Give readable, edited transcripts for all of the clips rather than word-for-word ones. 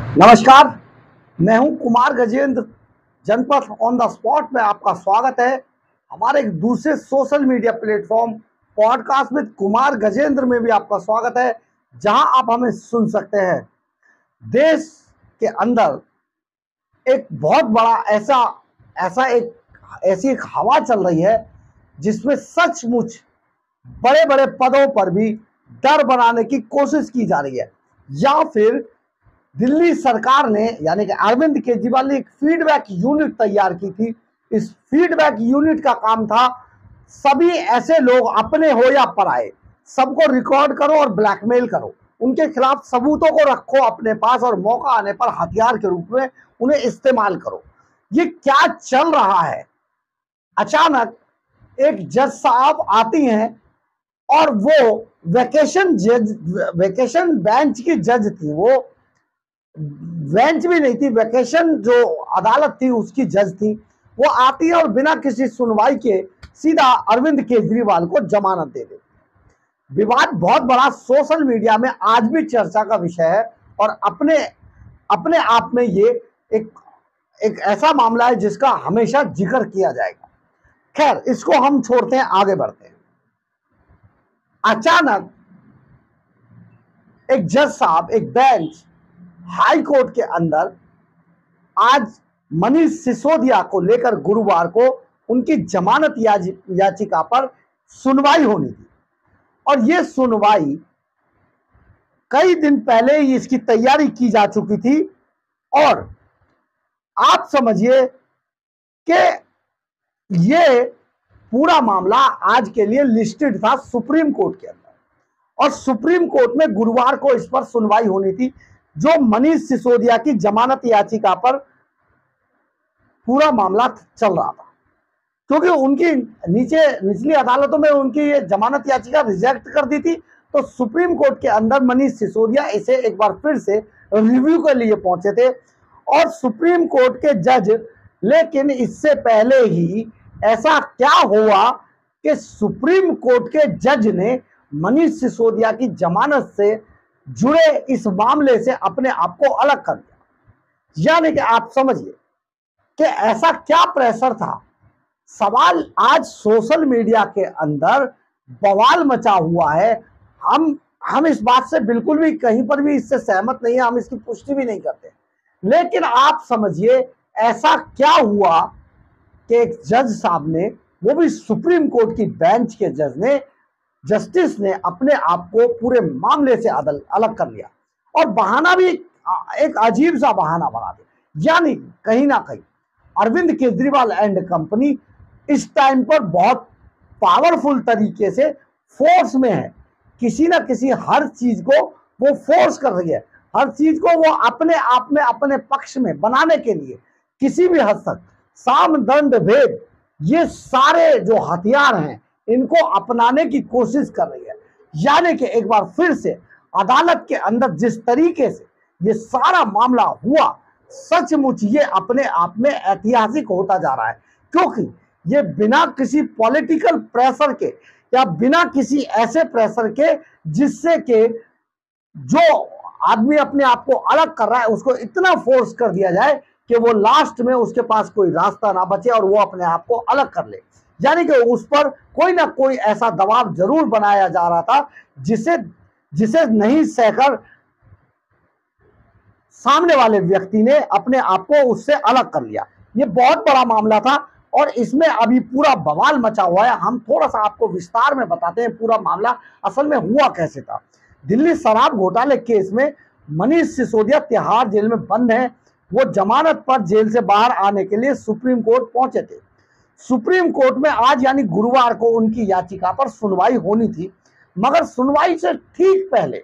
नमस्कार, मैं हूं कुमार गजेंद्र। जनपथ ऑन द स्पॉट में आपका स्वागत है। हमारे एक दूसरे social media platform podcast with Kumar Gajendra में भी आपका स्वागत है, जहां आप हमें सुन सकते हैं। देश के अंदर एक बहुत बड़ा ऐसी एक हवा चल रही है, जिसमें सचमुच बड़े बड़े पदों पर भी डर बनाने की कोशिश की जा रही है, या फिर दिल्ली सरकार ने यानी कि अरविंद केजरीवाल ने एक फीडबैक यूनिट तैयार की थी। इस फीडबैक यूनिट का काम था सभी ऐसे लोग, अपने हो या पराए, सबको रिकॉर्ड करो और ब्लैकमेल करो, उनके खिलाफ सबूतों को रखो अपने पास और मौका आने पर हथियार के रूप में उन्हें इस्तेमाल करो। ये क्या चल रहा है? अचानक एक जज साहब आती हैं और वो वेकेशन बेंच की जज थी। वो बेंच भी नहीं थी, वेकेशन जो अदालत थी उसकी जज थी। वो आती है और बिना किसी सुनवाई के सीधा अरविंद केजरीवाल को जमानत दे देती। विवाद बहुत बड़ा सोशल मीडिया में आज भी चर्चा का विषय है और अपने अपने आप में ये एक ऐसा मामला है जिसका हमेशा जिक्र किया जाएगा। खैर, इसको हम छोड़ते हैं, आगे बढ़ते हैं। अचानक एक जज साहब, एक बेंच हाई कोर्ट के अंदर आज मनीष सिसोदिया को लेकर गुरुवार को उनकी जमानत याचिका पर सुनवाई होनी थी। और यह सुनवाई कई दिन पहले ही इसकी तैयारी की जा चुकी थी और आप समझिए कि यह पूरा मामला आज के लिए लिस्टेड था सुप्रीम कोर्ट के अंदर। और सुप्रीम कोर्ट में गुरुवार को इस पर सुनवाई होनी थी, जो मनीष सिसोदिया की जमानत याचिका पर पूरा मामला चल रहा था। क्योंकि उनकी निचली अदालतों में उनकी ये जमानत याचिका रिजेक्ट कर दी थी, तो सुप्रीम कोर्ट के अंदर मनीष सिसोदिया इसे एक बार फिर से रिव्यू के लिए पहुंचे थे। और सुप्रीम कोर्ट के जज, लेकिन इससे पहले ही ऐसा क्या हुआ कि सुप्रीम कोर्ट के जज ने मनीष सिसोदिया की जमानत से जुड़े इस मामले से अपने आप को अलग कर दिया। यानी कि आप समझिए कि ऐसा क्या प्रेशर था। सवाल आज सोशल मीडिया के अंदर बवाल मचा हुआ है। हम इस बात से बिल्कुल भी कहीं पर भी इससे सहमत नहीं है, हम इसकी पुष्टि भी नहीं करते। लेकिन आप समझिए ऐसा क्या हुआ कि एक जज साहब ने, वो भी सुप्रीम कोर्ट की बेंच के जस्टिस ने अपने आप को पूरे मामले से अलग कर लिया और बहाना भी एक अजीब सा बहाना बना दिया। यानी कहीं ना कहीं अरविंद केजरीवाल एंड कंपनी इस टाइम पर बहुत पावरफुल तरीके से फोर्स में है। किसी ना किसी हर चीज को वो फोर्स कर रही है, हर चीज को वो अपने आप में अपने पक्ष में बनाने के लिए किसी भी हद तक साम दंड भेद, ये सारे जो हथियार हैं, इनको अपनाने की कोशिश कर रही है। यानी कि एक बार फिर से अदालत के अंदर जिस तरीके से ये सारा मामला हुआ, सचमुच ये अपने आप में ऐतिहासिक होता जा रहा है। क्योंकि ये बिना किसी पॉलिटिकल प्रेशर के या बिना किसी ऐसे प्रेशर के जिससे कि जो आदमी अपने आप को अलग कर रहा है उसको इतना फोर्स कर दिया जाए कि वो लास्ट में उसके पास कोई रास्ता ना बचे और वो अपने आप को अलग कर ले। यानी कि उस पर कोई ना कोई ऐसा दबाव जरूर बनाया जा रहा था जिसे नहीं सहकर सामने वाले व्यक्ति ने अपने आप को उससे अलग कर लिया। ये बहुत बड़ा मामला था और इसमें अभी पूरा बवाल मचा हुआ है। हम थोड़ा सा आपको विस्तार में बताते हैं पूरा मामला असल में हुआ कैसे था। दिल्ली शराब घोटाले केस में मनीष सिसोदिया तिहाड़ जेल में बंद हैं। वो जमानत पर जेल से बाहर आने के लिए सुप्रीम कोर्ट पहुंचे थे। सुप्रीम कोर्ट में आज यानी गुरुवार को उनकी याचिका पर सुनवाई होनी थी, मगर सुनवाई से ठीक पहले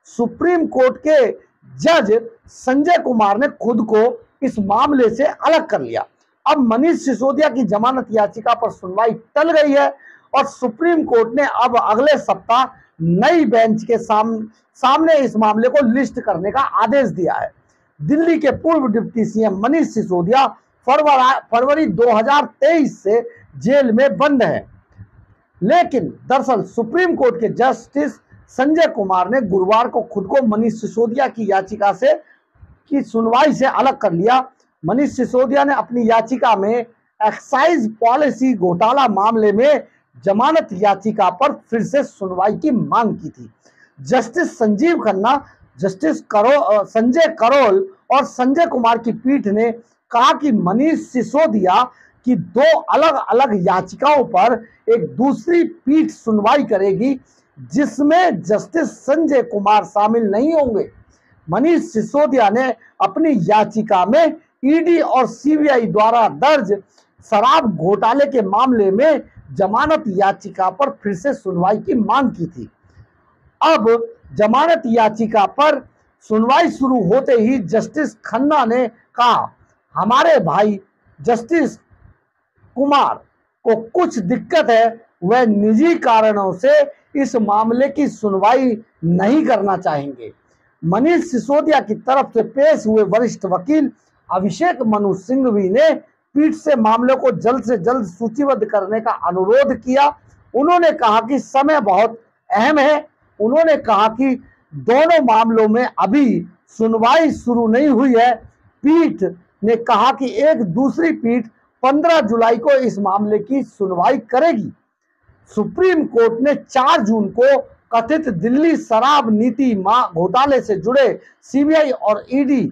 सुप्रीम कोर्ट के जज संजय कुमार ने खुद को इस मामले से अलग कर लिया। अब मनीष सिसोदिया की जमानत याचिका पर सुनवाई टल गई है और सुप्रीम कोर्ट ने अब अगले सप्ताह नई बेंच के सामने इस मामले को लिस्ट करने का आदेश दिया है। दिल्ली के पूर्व डिप्टी सीएम मनीष सिसोदिया फरवरी 2023 से जेल में बंद है। लेकिन दरअसल सुप्रीम कोर्ट के जस्टिस संजय कुमार ने गुरुवार को खुद को मनीष सिसोदिया की याचिका से की सुनवाई से अलग कर लिया। मनीष सिसोदिया ने अपनी याचिका में एक्साइज पॉलिसी घोटाला मामले में जमानत याचिका पर फिर से सुनवाई की मांग की थी। जस्टिस संजीव खन्ना, जस्टिस संजय करोल और संजय कुमार की पीठ ने कहा कि मनीष सिसोदिया की दो अलग अलग याचिकाओं पर एक दूसरी पीठ सुनवाई करेगी, जिसमें जस्टिस संजय कुमार शामिल नहीं होंगे। मनीष सिसोदिया ने अपनी याचिका में ईडी और सीबीआई द्वारा दर्ज शराब घोटाले के मामले में जमानत याचिका पर फिर से सुनवाई की मांग की थी। अब जमानत याचिका पर सुनवाई शुरू होते ही जस्टिस खन्ना ने कहा, हमारे भाई जस्टिस कुमार को कुछ दिक्कत है, वह निजी कारणों से इस मामले की सुनवाई नहीं करना चाहेंगे। मनीष सिसोदिया की तरफ से पेश हुए वरिष्ठ वकील अभिषेक मनु सिंघवी ने पीठ से मामले को जल्द से जल्द सूचीबद्ध करने का अनुरोध किया। उन्होंने कहा कि समय बहुत अहम है। उन्होंने कहा कि दोनों मामलों में अभी सुनवाई शुरू नहीं हुई है। पीठ ने कहा कि एक दूसरी पीठ 15 जुलाई को इस मामले की सुनवाई करेगी। सुप्रीम कोर्ट ने 4 जून को कथित दिल्ली शराब नीति घोटाले से जुड़े सीबीआई और ईडी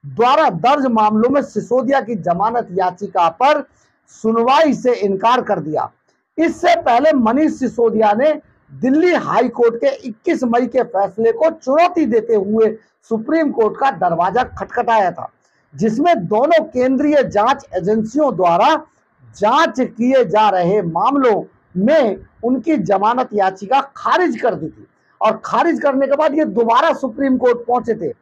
द्वारा दर्ज मामलों में सिसोदिया की जमानत याचिका पर सुनवाई से इनकार कर दिया। इससे पहले मनीष सिसोदिया ने दिल्ली हाई कोर्ट के 21 मई के फैसले को चुनौती देते हुए सुप्रीम कोर्ट का दरवाजा खटखटाया था, जिसमें दोनों केंद्रीय जांच एजेंसियों द्वारा जांच किए जा रहे मामलों में उनकी जमानत याचिका खारिज कर दी थी। और खारिज करने के बाद ये दोबारा सुप्रीम कोर्ट पहुंचे थे।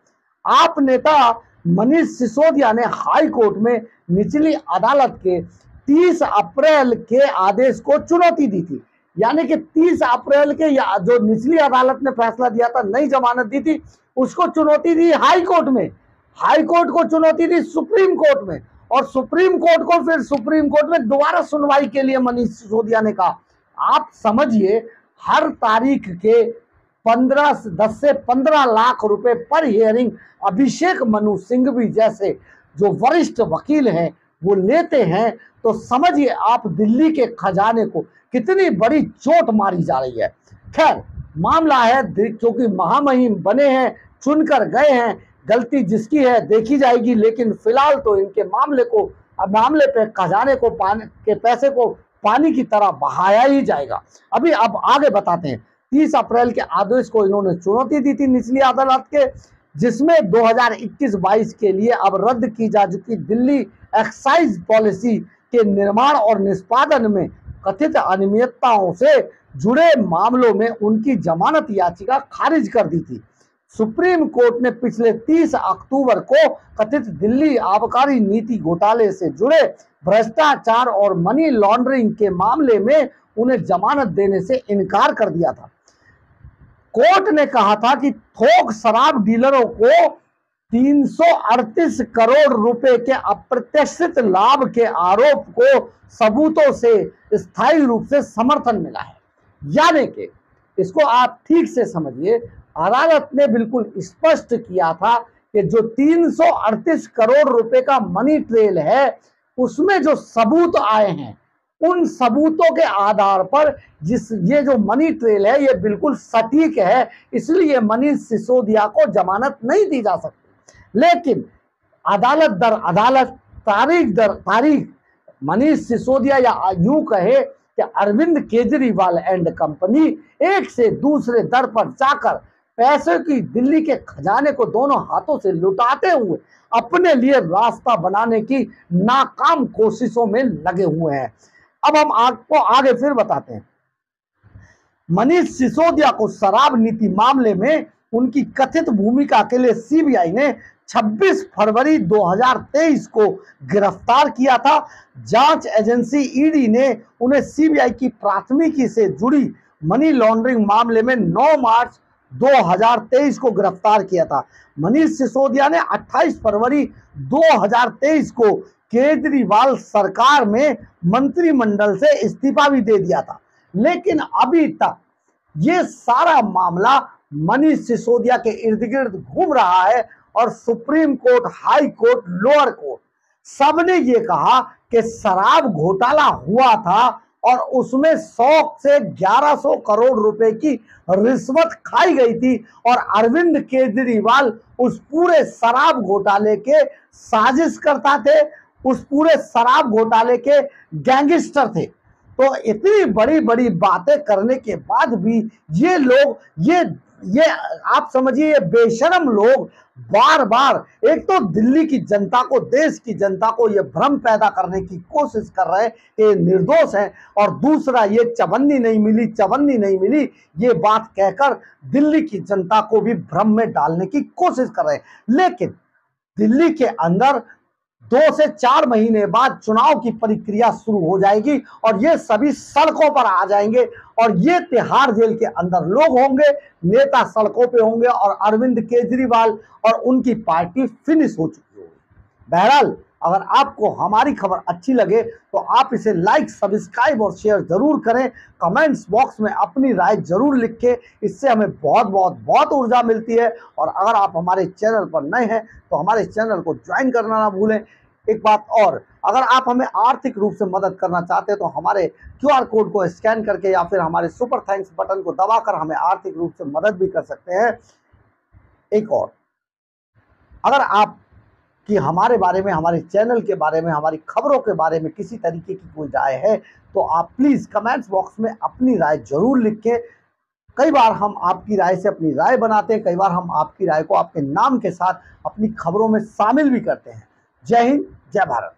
आप नेता मनीष सिसोदिया ने हाई कोर्ट में निचली अदालत के 30 अप्रैल के आदेश को चुनौती दी थी। यानी कि 30 अप्रैल के जो निचली अदालत ने फैसला दिया था, नई जमानत दी थी, उसको चुनौती दी हाई कोर्ट में। हाई कोर्ट को चुनौती दी सुप्रीम कोर्ट में, और सुप्रीम कोर्ट को फिर सुप्रीम कोर्ट में दोबारा सुनवाई के लिए मनीष सिसोदिया ने कहा। आप समझिए, हर तारीख के 10 से 15 लाख रुपए पर हियरिंग अभिषेक मनु सिंघवी जैसे जो वरिष्ठ वकील हैं वो लेते हैं, तो समझिए आप दिल्ली के खजाने को कितनी बड़ी चोट मारी जा रही है। खैर, मामला है, क्योंकि महामहिम बने हैं, चुनकर गए हैं, गलती जिसकी है देखी जाएगी, लेकिन फिलहाल तो इनके मामले पे खजाने को के पैसे को पानी की तरह बहाया ही जाएगा। अब आगे बताते हैं। 30 अप्रैल के आदेश को इन्होंने चुनौती दी थी निचली अदालत के, जिसमें 2021-22 के लिए अब रद्द की जा चुकी दिल्ली एक्साइज पॉलिसी के निर्माण और निष्पादन में कथित अनियमितताओं से जुड़े मामलों में उनकी जमानत याचिका खारिज कर दी थी। सुप्रीम कोर्ट ने पिछले 30 अक्टूबर को कथित दिल्ली आबकारी नीति घोटाले से जुड़े भ्रष्टाचार और मनी लॉन्ड्रिंग के मामले में उन्हें जमानत देने से इनकार कर दिया था। कोर्ट ने कहा था कि थोक शराब डीलरों को 338 करोड़ रुपए के अप्रत्याशित लाभ के आरोप को सबूतों से स्थायी रूप से समर्थन मिला है। यानी कि इसको आप ठीक से समझिए, अदालत ने बिल्कुल स्पष्ट किया था कि जो 338 करोड़ रुपए का मनी ट्रेल है, उसमें जो सबूत आए हैं, उन सबूतों के आधार पर ये जो मनी ट्रेल है ये बिल्कुल सटीक है, इसलिए मनीष सिसोदिया को जमानत नहीं दी जा सकती। लेकिन अदालत दर अदालत, तारीख दर तारीख, मनीष सिसोदिया या यूं कहे कि अरविंद केजरीवाल एंड कंपनी एक से दूसरे दर पर जाकर पैसे की दिल्ली के खजाने को दोनों हाथों से लुटाते हुए अपने लिए रास्ता बनाने की नाकाम कोशिशों में लगे हुए हैं। अब हम आपको आगे फिर बताते हैं। मनीष सिसोदिया को शराब नीति मामले में उनकी कथित भूमिका के लिए सीबीआई ने 26 फरवरी 2023 को गिरफ्तार किया था। जांच एजेंसी ईडी ने उन्हें सीबीआई की प्राथमिकी से जुड़ी मनी लॉन्ड्रिंग मामले में 9 मार्च 2023 को गिरफ्तार किया था। मनीष सिसोदिया ने 28 फरवरी 2023 को केजरीवाल सरकार में मंत्रिमंडल से इस्तीफा भी दे दिया था। लेकिन अभी तक ये सारा मामला मनीष सिसोदिया के इर्द गिर्द घूम रहा है और supreme court, high court, lower court, सबने ये कहा कि शराब घोटाला हुआ था और उसमें 100 से 1100 करोड़ रुपए की रिश्वत खाई गई थी और अरविंद केजरीवाल उस पूरे शराब घोटाले के साजिश करता थे, उस पूरे शराब घोटाले के गैंगस्टर थे। तो इतनी बड़ी बड़ी बातें करने के बाद भी ये लोग, ये आप समझिए, ये बेशरम लोग बार बार एक तो दिल्ली की जनता को, देश की जनता को ये भ्रम पैदा करने की कोशिश कर रहे हैं कि निर्दोष है, और दूसरा ये चवन्नी नहीं मिली, चवन्नी नहीं मिली, ये बात कहकर दिल्ली की जनता को भी भ्रम में डालने की कोशिश कर रहे हैं। लेकिन दिल्ली के अंदर 2 से 4 महीने बाद चुनाव की प्रक्रिया शुरू हो जाएगी और ये सभी सड़कों पर आ जाएंगे और ये तिहाड़ जेल के अंदर लोग होंगे, नेता सड़कों पे होंगे और अरविंद केजरीवाल और उनकी पार्टी फिनिश हो चुकी होगी। बहरहाल, अगर आपको हमारी खबर अच्छी लगे तो आप इसे लाइक, सब्सक्राइब और शेयर जरूर करें। कमेंट्स बॉक्स में अपनी राय जरूर लिखें, इससे हमें बहुत बहुत बहुत ऊर्जा मिलती है। और अगर आप हमारे चैनल पर नए हैं तो हमारे चैनल को ज्वाइन करना ना भूलें। एक बात और, अगर आप हमें आर्थिक रूप से मदद करना चाहते हैं तो हमारे QR कोड को स्कैन करके या फिर हमारे सुपर थैंक्स बटन को दबाकर हमें आर्थिक रूप से मदद भी कर सकते हैं। एक और, अगर आप कि हमारे बारे में, हमारे चैनल के बारे में, हमारी खबरों के बारे में किसी तरीके की कोई राय है तो आप प्लीज कमेंट्स बॉक्स में अपनी राय जरूर लिखें। कई बार हम आपकी राय से अपनी राय बनाते हैं, कई बार हम आपकी राय को आपके नाम के साथ अपनी खबरों में शामिल भी करते हैं। जय हिंद, जय भारत।